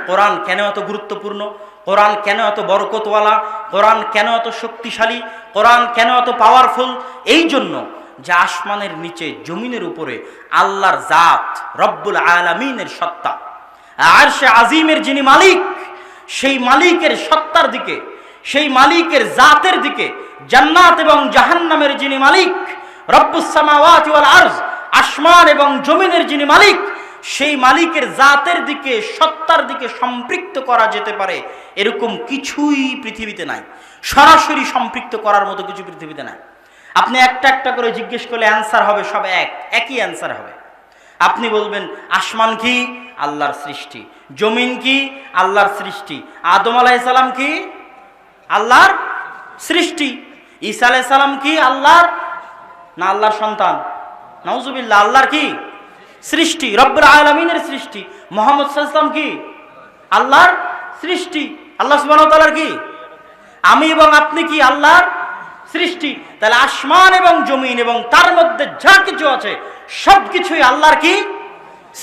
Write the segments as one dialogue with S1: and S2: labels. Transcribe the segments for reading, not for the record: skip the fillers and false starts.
S1: কোরআন কেন এত গুরুত্বপূর্ণ, কোরআন কেন এত বরকতওয়ালা, কোরআন কেন এত শক্তিশালী, কোরআন কেন এত পাওয়ারফুল? এই জন্য যে আসমানের নিচে জমিনের উপরে আল্লাহর জাত রব্বুল আলামিনের সত্তা, আরশে আজিমের যিনি মালিক, সেই মালিকের সত্তার দিকে, সেই মালিকের জাতের দিকে, জান্নাত এবং জাহান্নামের যিনি মালিক, রব্বুস সামাওয়াতি ওয়াল আরজ, আসমান এবং জমিনের যিনি মালিক, সেই মালিকের জাতের দিকে, সত্তার দিকে সম্পৃক্ত করা যেতে পারে এরকম কিছুই পৃথিবীতে নাই। সরাসরি সম্পৃক্ত করার মতো কিছু পৃথিবীতে নাই। আপনি একটা একটা করে জিজ্ঞেস করলে অ্যান্সার হবে সব একই অ্যান্সার হবে। আপনি বলবেন আসমান কি? আল্লাহর সৃষ্টি। জমিন কি? আল্লাহর সৃষ্টি। আদম আলাইহিস সালাম কি? আল্লাহর সৃষ্টি। ঈসা আলাইহিস সালাম কি? আল্লাহর না আল্লাহর সন্তান? নাউজুবিল্লাহ। আল্লাহর কি? সৃষ্টি, রব্বুল আলামিনের সৃষ্টি। মুহাম্মদ সাল্লাল্লাহু আলাইহি ওয়াসাল্লাম কি? আল্লাহর সৃষ্টি। আল্লাহ সুবহানাহু ওয়া তাআলার কি? আমি এবং আপনি কি? আল্লাহর সৃষ্টি। তাহলে আসমান এবং জমিন এবং তার মধ্যে যা কিছু আছে সবকিছুই আল্লাহর কি?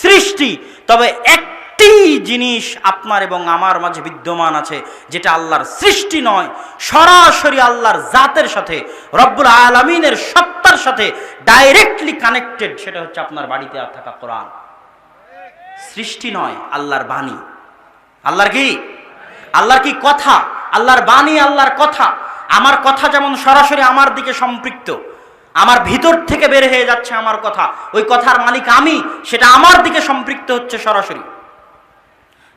S1: সৃষ্টি। তবে একটি জিনিস আপনার এবং আমার মাঝে বিদ্যমান আছে যেটা আল্লাহর সৃষ্টি নয়, সরাসরি আল্লাহর জাতের সাথে, রব্বুল আলামিনের সত্তার সাথে ডাইরেক্টলি কানেক্টেড। সেটা হচ্ছে আপনার বাড়িতে থাকা কোরআন। সৃষ্টি নয়, আল্লাহর বাণী। আল্লাহর কি? আল্লাহর কি কথা, আল্লাহর বাণী, আল্লাহর কথা। আমার কথা যেমন সরাসরি আমার দিকে সম্পৃক্ত, আমার ভিতর থেকে বের হয়ে যাচ্ছে আমার কথা, ওই কথার মালিক আমি, সেটা আমার দিকে সম্পৃক্ত হচ্ছে সরাসরি।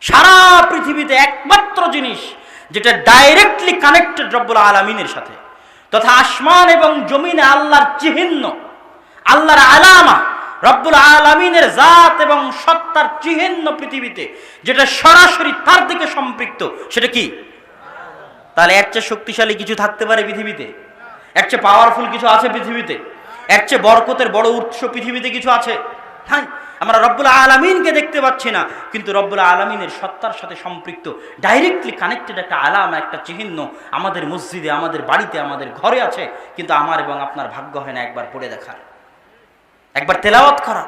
S1: সারা পৃথিবীতে একমাত্র জিনিস যেটা ডাইরেক্টলি কানেক্টেড রব্বুল আলামিনের সাথে, তথা আসমান এবং জমিনে আল্লাহর চিহ্ন, আল্লাহর আলামা, রব্বুল আলামিনের জাত এবং সত্তার চিহ্ন পৃথিবীতে যেটা সরাসরি তার দিকে সম্পৃক্ত, সেটা কি? তাহলে এর চেয়ে শক্তিশালী কিছু থাকতে পারে পৃথিবীতে? এর চেয়ে পাওয়ারফুল কিছু আছে পৃথিবীতে? এর চেয়ে বরকতের বড় উৎস পৃথিবীতে কিছু আছে? হ্যাঁ, আমরা রব্বুল আলামিনকে দেখতে পাচ্ছি না, কিন্তু রব্বুল আলামিনের সত্তার সাথে সম্পৃক্ত ডাইরেক্টলি কানেক্টেড একটা আলামা, একটা চিহ্ন আমাদের মসজিদে, আমাদের বাড়িতে, আমাদের ঘরে আছে, কিন্তু আমার এবং আপনার ভাগ্য হয় না একবার পড়ে দেখার, একবার তেলাওয়াত করা।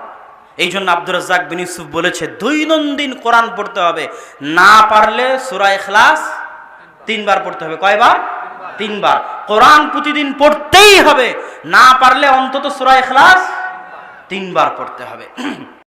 S1: এই জন্য আব্দুর রাজ্জাক বিন ইউসুফ বলেছে দৈনন্দিন কোরআন পড়তে হবে, না পারলে সূরা ইখলাস 3 বার পড়তে হবে। কয়বার? 3 বার। কোরআন প্রতিদিন পড়তেই হবে, না পারলে অন্তত সূরা ইখলাস 3 বার পড়তে হবে।